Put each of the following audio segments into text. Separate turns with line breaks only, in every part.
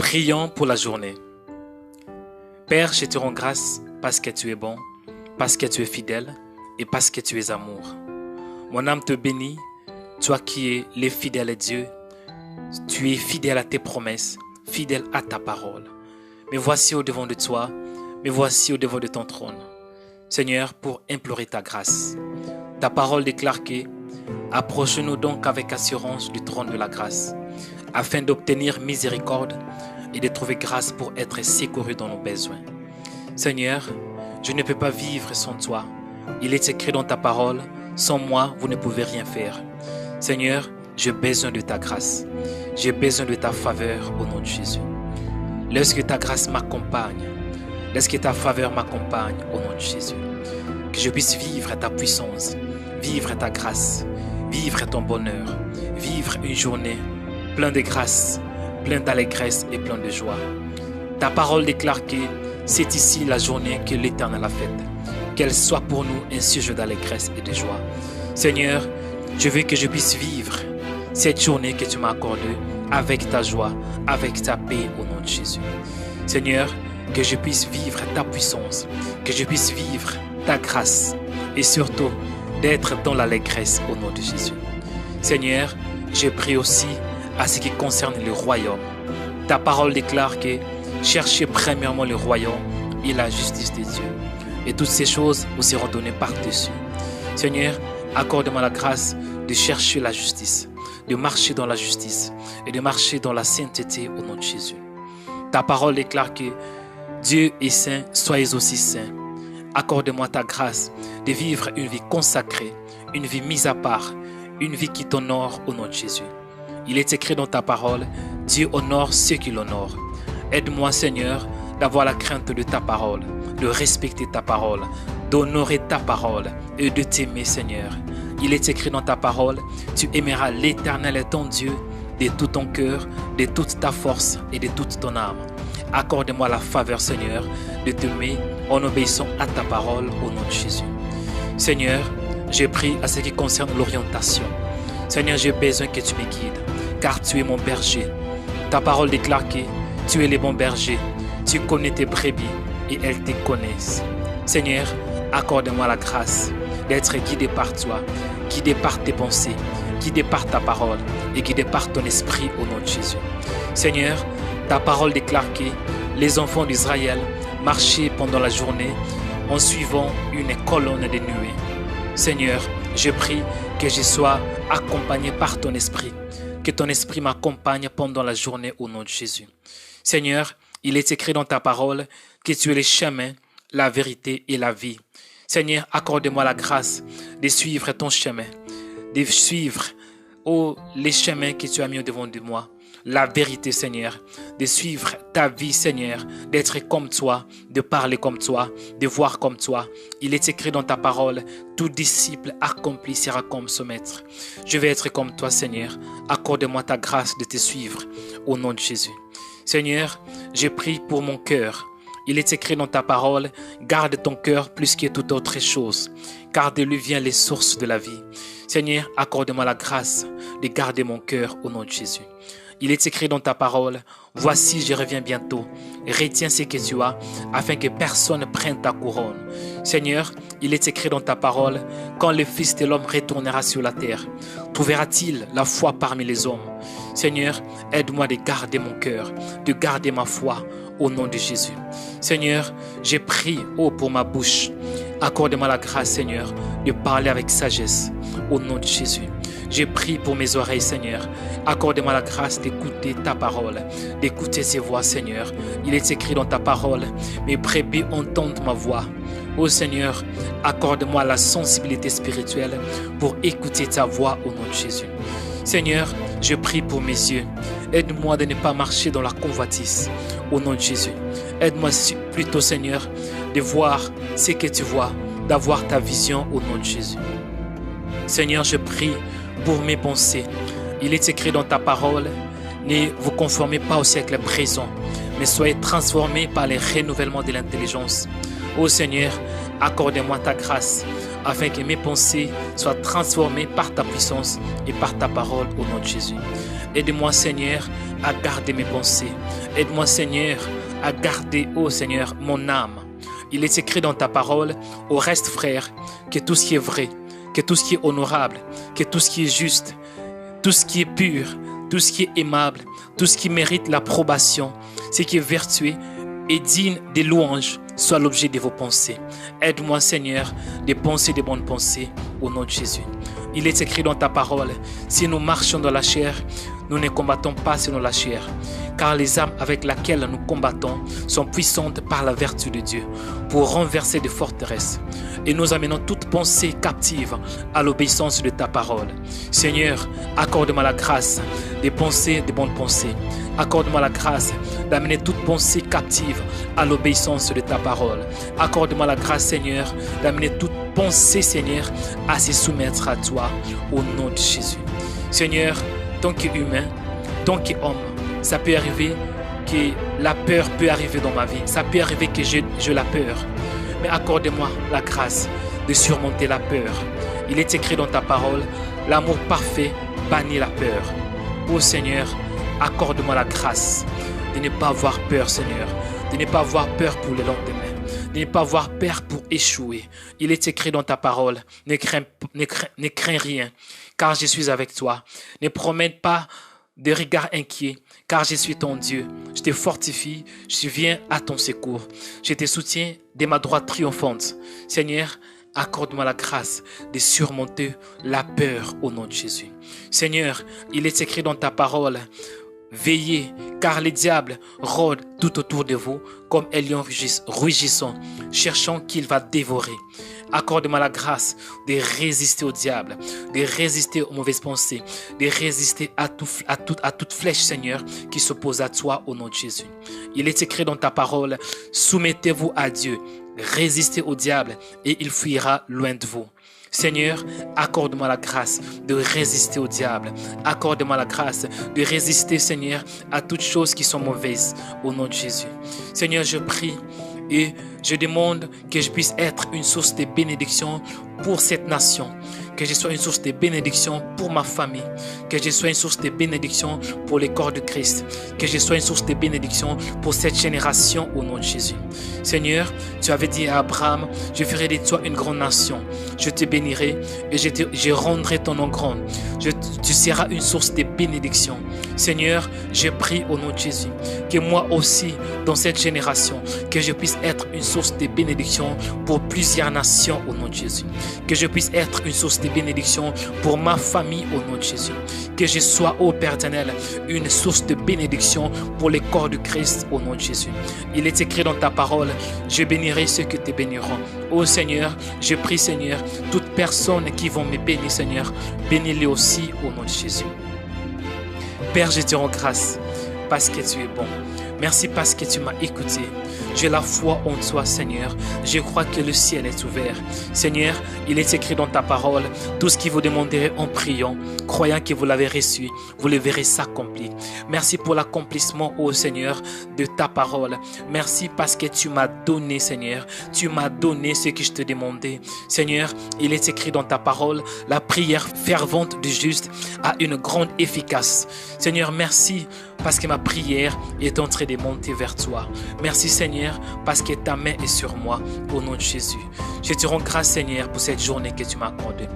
Prions pour la journée. Père, je te rends grâce parce que tu es bon, parce que tu es fidèle et parce que tu es amour. Mon âme te bénit, toi qui es le fidèle Dieu. Tu es fidèle à tes promesses, fidèle à ta parole. Me voici au-devant de toi, me voici au-devant de ton trône. Seigneur, pour implorer ta grâce. Ta parole déclare que approchons-nous donc avec assurance du trône de la grâce, afin d'obtenir miséricorde et de trouver grâce pour être secouru dans nos besoins. Seigneur, je ne peux pas vivre sans toi. Il est écrit dans ta parole, sans moi, vous ne pouvez rien faire. Seigneur, j'ai besoin de ta grâce. J'ai besoin de ta faveur au nom de Jésus. Laisse que ta grâce m'accompagne. Laisse que ta faveur m'accompagne au nom de Jésus. Que je puisse vivre ta puissance, vivre ta grâce, vivre ton bonheur, vivre une journée pleine de grâce, pleine d'allégresse et pleine de joie. Ta parole déclare que c'est ici la journée que l'Éternel a faite. Qu'elle soit pour nous un sujet d'allégresse et de joie. Seigneur, je veux que je puisse vivre cette journée que tu m'as accordée avec ta joie, avec ta paix au nom de Jésus. Seigneur, que je puisse vivre ta puissance, que je puisse vivre ta grâce et surtout d'être dans l'allégresse au nom de Jésus. Seigneur, je prie aussi à ce qui concerne le royaume. Ta parole déclare que cherchez premièrement le royaume et la justice de Dieu. Et toutes ces choses vous seront données par-dessus. Seigneur, accorde-moi la grâce de chercher la justice, de marcher dans la justice et de marcher dans la sainteté au nom de Jésus. Ta parole déclare que Dieu est saint, soyez aussi saints. Accorde-moi ta grâce de vivre une vie consacrée, une vie mise à part, une vie qui t'honore au nom de Jésus. Il est écrit dans ta parole, Dieu honore ceux qui l'honorent. Aide-moi, Seigneur, d'avoir la crainte de ta parole, de respecter ta parole, d'honorer ta parole et de t'aimer, Seigneur. Il est écrit dans ta parole, tu aimeras l'Éternel ton Dieu de tout ton cœur, de toute ta force et de toute ton âme. Accorde-moi la faveur, Seigneur, de t'aimer en obéissant à ta parole au nom de Jésus. Seigneur, j'ai pris à ce qui concerne l'orientation. Seigneur, j'ai besoin que tu me guides, car tu es mon berger. Ta parole déclare que tu es le bon berger. Tu connais tes brebis et elles te connaissent. Seigneur, accorde-moi la grâce d'être guidé par toi, guidé par tes pensées, guidé par ta parole et guidé par ton esprit au nom de Jésus. Seigneur, ta parole déclare que les enfants d'Israël marchaient pendant la journée en suivant une colonne de nuée. Seigneur, je prie que je sois accompagné par ton esprit, que ton esprit m'accompagne pendant la journée au nom de Jésus. Seigneur, il est écrit dans ta parole que tu es le chemin, la vérité et la vie. Seigneur, accorde-moi la grâce de suivre ton chemin, de suivre les chemins que tu as mis au-devant de moi. La vérité, Seigneur, de suivre ta vie, Seigneur, d'être comme toi, de parler comme toi, de voir comme toi. Il est écrit dans ta parole, tout disciple accompli sera comme son maître. Je vais être comme toi, Seigneur. Accorde-moi ta grâce de te suivre au nom de Jésus. Seigneur, je prie pour mon cœur. Il est écrit dans ta parole, garde ton cœur plus que toute autre chose, car de lui vient les sources de la vie. Seigneur, accorde-moi la grâce de garder mon cœur au nom de Jésus. Il est écrit dans ta parole, voici je reviens bientôt, retiens ce que tu as, afin que personne ne prenne ta couronne. Seigneur, il est écrit dans ta parole, quand le Fils de l'homme retournera sur la terre, trouvera-t-il la foi parmi les hommes? Seigneur, aide-moi de garder mon cœur, de garder ma foi au nom de Jésus. Seigneur, j'ai prié pour ma bouche. Accorde-moi la grâce, Seigneur, de parler avec sagesse au nom de Jésus. J'ai prié pour mes oreilles, Seigneur. Accorde-moi la grâce d'écouter ta parole, d'écouter ses voix, Seigneur. Il est écrit dans ta parole, mes brebis entendent ma voix. Ô Seigneur, accorde-moi la sensibilité spirituelle pour écouter ta voix au nom de Jésus. Seigneur, je prie pour mes yeux. Aide-moi de ne pas marcher dans la convoitise au nom de Jésus. Aide-moi plutôt, Seigneur, de voir ce que tu vois, d'avoir ta vision au nom de Jésus. Seigneur, je prie pour mes pensées. Il est écrit dans ta parole, ne vous conformez pas au siècle présent, mais soyez transformés par le renouvellement de l'intelligence. Ô Seigneur, accorde-moi ta grâce afin que mes pensées soient transformées par ta puissance et par ta parole au nom de Jésus. Aide-moi, Seigneur, à garder mes pensées. Aide-moi, Seigneur, à garder, ô Seigneur, mon âme. Il est écrit dans ta parole, au reste, frère, que tout ce qui est vrai, que tout ce qui est honorable, que tout ce qui est juste, tout ce qui est pur, tout ce qui est aimable, tout ce qui mérite l'approbation, ce qui est vertueux et digne des louanges, soit l'objet de vos pensées. Aide-moi, Seigneur, de penser des bonnes pensées au nom de Jésus. Il est écrit dans ta parole, si nous marchons dans la chair, nous ne combattons pas selon la chair, car les armes avec lesquelles nous combattons sont puissantes par la vertu de Dieu pour renverser des forteresses. Et nous amenons toute pensée captive à l'obéissance de ta parole. Seigneur, accorde-moi la grâce de penser de bonnes pensées. Accorde-moi la grâce d'amener toute pensée captive à l'obéissance de ta parole. Accorde-moi la grâce, Seigneur, d'amener toute pensée, Seigneur, à se soumettre à toi au nom de Jésus. Seigneur, tant qu'humain, tant qu'homme, ça peut arriver que la peur peut arriver dans ma vie. Ça peut arriver que j'ai la peur. Mais accorde-moi la grâce de surmonter la peur. Il est écrit dans ta parole, l'amour parfait bannit la peur. Ô Seigneur, accorde-moi la grâce de ne pas avoir peur, Seigneur, de ne pas avoir peur pour le lendemain, de ne pas avoir peur pour échouer. Il est écrit dans ta parole, ne crains rien, car je suis avec toi. Ne promène pas de regards inquiets, car je suis ton Dieu. Je te fortifie, je viens à ton secours. Je te soutiens de ma droite triomphante. Seigneur, accorde-moi la grâce de surmonter la peur au nom de Jésus. Seigneur, il est écrit dans ta parole, veillez, car le diable rôde tout autour de vous comme un lion rugissant, cherchant qu'il va dévorer. Accorde-moi la grâce de résister au diable, de résister aux mauvaises pensées, de résister à toute flèche, Seigneur, qui s'oppose à toi au nom de Jésus. Il est écrit dans ta parole, soumettez-vous à Dieu, résistez au diable et il fuira loin de vous. Seigneur, accorde-moi la grâce de résister au diable. Accorde-moi la grâce de résister, Seigneur, à toutes choses qui sont mauvaises au nom de Jésus. Seigneur, je prie et je demande que je puisse être une source de bénédiction pour cette nation. Que je sois une source de bénédiction pour ma famille. Que je sois une source de bénédiction pour les corps de Christ. Que je sois une source de bénédiction pour cette génération au nom de Jésus. Seigneur, tu avais dit à Abraham, je ferai de toi une grande nation. Je te bénirai et je rendrai ton nom grand. Tu seras une source de bénédiction. Seigneur, je prie au nom de Jésus que moi aussi, dans cette génération, que je puisse être une source de bénédiction pour plusieurs nations au nom de Jésus. Que je puisse être une source de bénédiction pour ma famille au nom de Jésus. Que je sois, ô Père éternel, une source de bénédiction pour les corps de Christ au nom de Jésus. Il est écrit dans ta parole, je bénirai ceux que te béniront. Ô Seigneur, je prie, Seigneur, toutes personnes qui vont me bénir, Seigneur, bénis-les aussi au nom de Jésus. Père, je te rends grâce parce que tu es bon. Merci parce que tu m'as écouté. J'ai la foi en toi, Seigneur. Je crois que le ciel est ouvert. Seigneur, il est écrit dans ta parole, tout ce que vous demanderez en priant, croyant que vous l'avez reçu, vous le verrez s'accomplir. Merci pour l'accomplissement, ô Seigneur, de ta parole. Merci parce que tu m'as donné, Seigneur. Tu m'as donné ce que je te demandais. Seigneur, il est écrit dans ta parole, la prière fervente du juste a une grande efficace. Seigneur, merci parce que ma prière est en train de monter vers toi. Merci, Seigneur, parce que ta main est sur moi, au nom de Jésus. Je te rends grâce, Seigneur, pour cette journée que tu m'as accordée.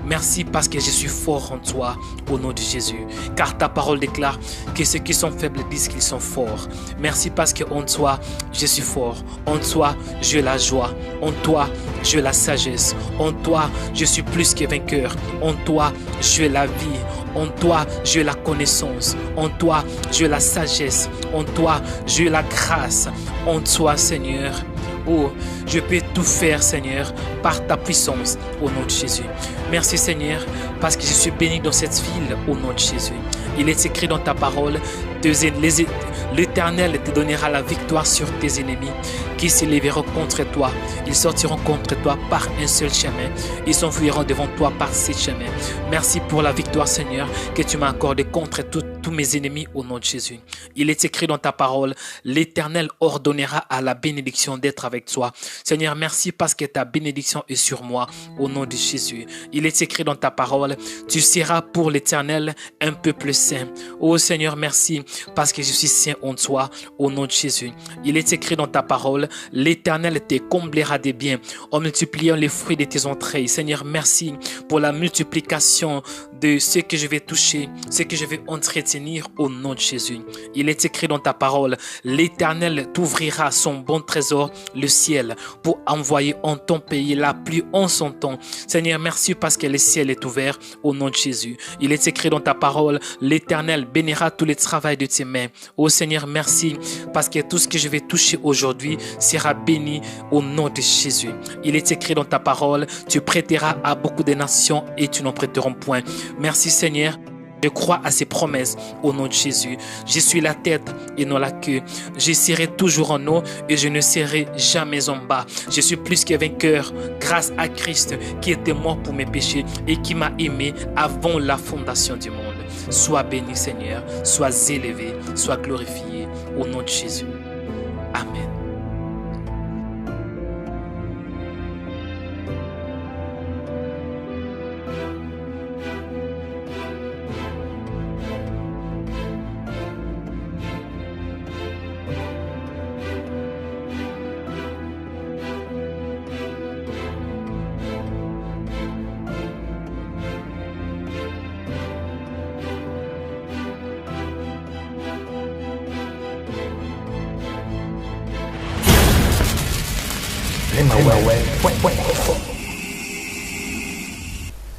Merci parce que je suis fort en toi, au nom de Jésus. Car ta parole déclare que ceux qui sont faibles disent qu'ils sont forts. Merci parce que en toi, je suis fort. En toi, j'ai la joie. En toi, j'ai la sagesse. En toi, je suis plus que vainqueur. En toi, j'ai la vie. En toi, j'ai la connaissance. En toi, j'ai la sagesse. En toi, j'ai la grâce. En toi, Seigneur, oh, je peux tout faire, Seigneur, par ta puissance, au nom de Jésus. Merci, Seigneur, parce que je suis béni dans cette ville, au nom de Jésus. Il est écrit dans ta parole, L'Éternel te donnera la victoire sur tes ennemis qui s'élèveront contre toi. Ils sortiront contre toi par un seul chemin. Ils s'enfuiront devant toi par 7 chemins. Merci pour la victoire, Seigneur, que tu m'as accordée contre tous mes ennemis au nom de Jésus. Il est écrit dans ta parole, l'Éternel ordonnera à la bénédiction d'être avec toi. Seigneur, merci parce que ta bénédiction est sur moi au nom de Jésus. Il est écrit dans ta parole, tu seras pour l'Éternel un peuple saint. Oh Seigneur, merci parce que je suis saint en toi au nom de Jésus. Il est écrit dans ta parole, l'Éternel te comblera des biens en multipliant les fruits de tes entrailles. Seigneur, merci pour la multiplication de ce que je vais toucher, ce que je vais entretenir au nom de Jésus. Il est écrit dans ta parole, l'Éternel t'ouvrira son bon trésor, le ciel, pour envoyer en ton pays la pluie en son temps. Seigneur, merci parce que le ciel est ouvert au nom de Jésus. Il est écrit dans ta parole, l'Éternel bénira tout le travail de tes mains. Oh Seigneur, merci parce que tout ce que je vais toucher aujourd'hui sera béni au nom de Jésus. Il est écrit dans ta parole, tu prêteras à beaucoup de nations et tu n'en prêteront point. Merci Seigneur. Je crois à ces promesses au nom de Jésus. Je suis la tête et non la queue. Je serai toujours en haut et je ne serai jamais en bas. Je suis plus que vainqueur grâce à Christ qui était mort pour mes péchés et qui m'a aimé avant la fondation du monde. Sois béni Seigneur, sois élevé, sois glorifié au nom de Jésus. Amen.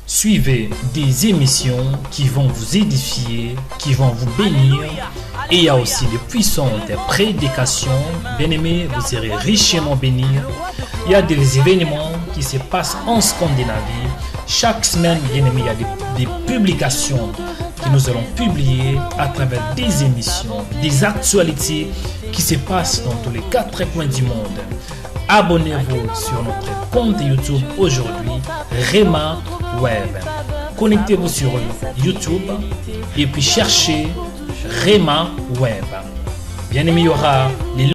Suivez des émissions qui vont vous édifier, qui vont vous bénir. Et il y a aussi de puissantes prédications. Bien-aimés, vous serez richement bénis. Il y a des événements qui se passent en Scandinavie. Chaque semaine, bien-aimés, il y a des publications que nous allons publier à travers des émissions, des actualités qui se passent dans tous les 4 coins du monde. Abonnez-vous sur notre compte YouTube aujourd'hui, Rema Web. Connectez-vous sur YouTube et puis cherchez Rema Web. Bien aimé, il y aura les